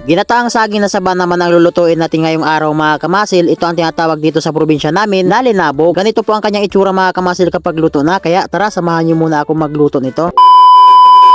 Ginataang saging na saba naman ang lulutuin natin ngayong araw mga kamasil. Ito ang tinatawag dito sa probinsya namin na linabog. Ganito po ang kanyang itsura mga kamasil kapag luto na. Kaya tara, samahan niyo muna ako magluto nito.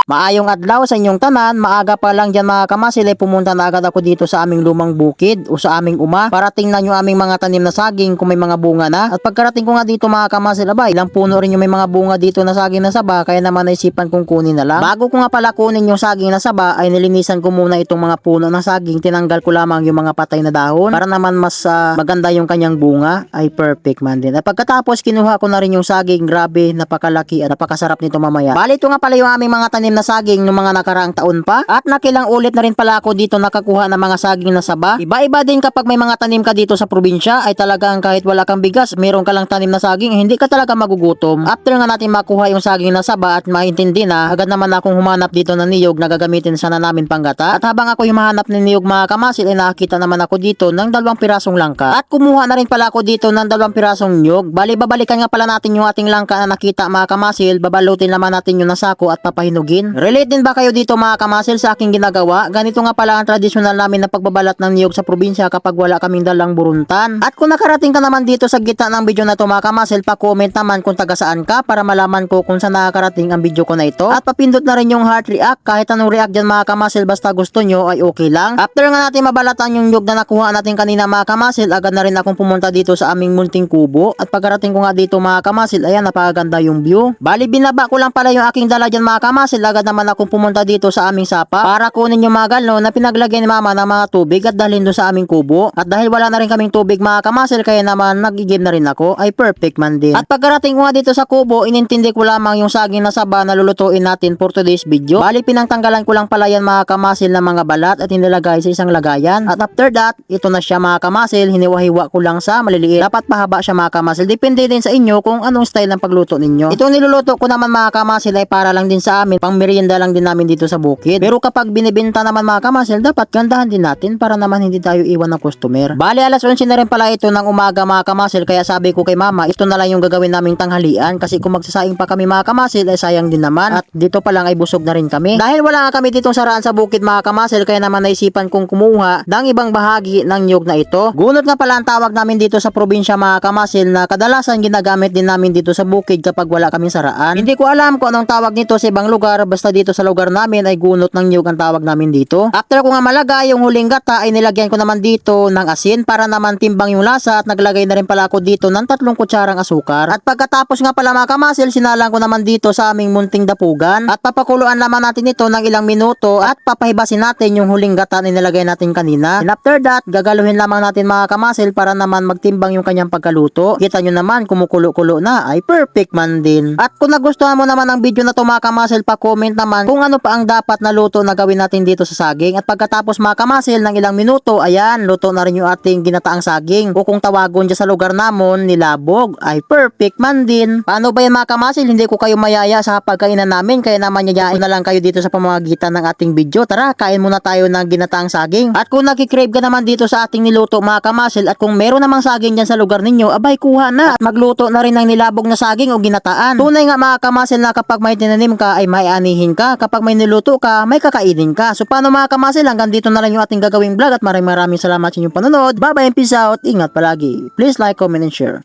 Maayong adlaw sa inyong tanan, maaga pa lang dyan mga kamasil ay pumunta na agad ako dito sa aming lumang bukid o sa aming uma para tingnan yung aming mga tanim na saging kung may mga bunga na. At pagkarating ko nga dito mga kamasil, abay, ilang puno rin yung may mga bunga dito na saging na saba, kaya naman naisipan kong kunin na lang. Bago ko nga pala kunin yung saging na saba ay nilinisan ko muna itong mga puno ng saging, tinanggal ko lamang yung mga patay na dahon para naman mas maganda yung kanyang bunga. Ay perfect man din. At pagkatapos kinuha ko na rin yung saging, grabe, napakalaki at napakasarap nito mamaya. Bali ito nga pala yung aming mga tanim na saging ng mga nakaraang taon pa at nakilang ulit na rin pala ako dito nakakuha ng mga saging na saba. Iba-iba din kapag may mga tanim ka dito sa probinsya ay talagang kahit wala kang bigas, meron ka lang tanim na saging, hindi ka talaga magugutom. After nga natin makuha yung saging na saba at maintindi na, agad naman akong humanap dito ng niyog na gagamitin sana namin panggata. At habang ako humahanap ng niyog mga kamasil ay nakakita naman ako dito ng 2 pirasong langka. At kumuha na rin pala ako dito ng 2 pirasong niyog. Bali babalikan nga pala natin yung ating langka na nakita mga kamasil, babalutin naman natin yung nasako at papahinugin. Relate din ba kayo dito mga kamasil sa aking ginagawa? Ganito nga pala ang tradisyonal namin na pagbabalat ng niyog sa probinsya kapag wala kaming dalang buruntan. At kung nakarating ka naman dito sa gitna ng video na to mga kamasil, pa-comment naman kung taga saan ka para malaman ko kung saan nakakarating ang video ko na ito. At papindot na rin yung heart react, kahit anong react dyan mga kamasil, basta gusto nyo ay okay lang. After nga natin mabalatan yung niyog na nakuha natin kanina mga kamasil, agad na rin akong pumunta dito sa aming munting kubo. At pagkarating ko nga dito mga kamasil, ayan, napakaganda yung view. Bali binaba ko lang pala yung aking dala dyan mga kamasil, agad naman akong pumunta dito sa aming sapa para kunin yung mga galon na pinaglagyan ni mama ng mga tubig at dalhin doon sa aming kubo. At dahil wala na rin kaming tubig mga kamasil, kaya naman nagigib na rin ako. Ay perfect man din. At pagkarating ko nga dito sa kubo, inintindi ko lamang yung saging na saba na lulutuin natin for today's video. Bali pinangtanggalan ko lang pala yan mga kamasil ng mga balat at inilagay sa isang lagayan. At after that, ito na siya mga kamasil, hiniwa-hiwa ko lang sa maliliit. Dapat pahaba siya mga kamasil. Depende din sa inyo kung anong style ng pagluto ninyo. Itong niluluto ko naman mga kamasil ay para lang din sa amin, pang merienda lang din namin dito sa bukid. Pero kapag binibenta naman mga kamasil, dapat gandahan din natin para naman hindi tayo iwan ng customer. Bali alas 11 na rin pala ito ng umaga mga kamasil, kaya sabi ko kay mama, ito na lang yung gagawin naming tanghalian kasi kung magsasaing pa kami mga kamasil ay sayang din naman at dito pa lang ay busog na rin kami. Dahil wala nga kami ditong saraan sa bukid mga kamasil, kaya naman naisipan kong kumuha ng ibang bahagi ng niyog na ito. Gunot nga pala ang tawag namin dito sa probinsya mga kamasil na kadalasan ginagamit din namin dito sa bukid kapag wala kaming saraan. Hindi ko alam kung anong tawag nito sa ibang lugar, basta dito sa lugar namin ay gunot ng niyog ang tawag namin dito. After ko nga malagay yung huling gata ay nilagyan ko naman dito ng asin para naman timbang yung lasa at naglagay na rin pala ako dito ng 3 kutsarang asukar. At pagkatapos nga pala mga kamasil, sinalang ko naman dito sa aming munting dapugan at papakuluan naman natin ito ng ilang minuto at papahibasin natin yung huling gata na nilagay natin kanina. And after that, gagaluhin lamang natin mga kamasil para naman magtimbang yung kanyang pagkaluto. Kita nyo naman kumukulo-kulo na, ay perfect man din. At kung nagustuhan mo naman ang video na to mga kamasil, pa-comment naman kung ano pa ang dapat na luto na gawin natin dito sa saging. At pagkatapos mga kamasil ng ilang minuto, ayan, luto na rin yung ating ginataang saging o kung tawagon dyan sa lugar namon, nilabog. Ay perfect man din. Paano ba yan mga kamasil? Hindi ko kayo mayaya sa pagkainan namin, kaya naman yayain na lang kayo dito sa pamamagitan ng ating video. Tara, kain muna tayo ng ginataang saging. At kung nakikrave ka naman dito sa ating niluto mga kamasil at kung meron namang saging dyan sa lugar ninyo, abay kuha na at magluto na rin ng nilabog na saging o ginataan. Tunay nga mga kamasil na kapag may tinanim ka ay may anihin ka, kapag may niluto ka may kakainin ka. So paano mga kamasil, hanggang dito na lang yung ating gagawing vlog at maraming salamat sa inyong panonood. Bye bye and peace out. Ingat palagi. Please like, comment and share.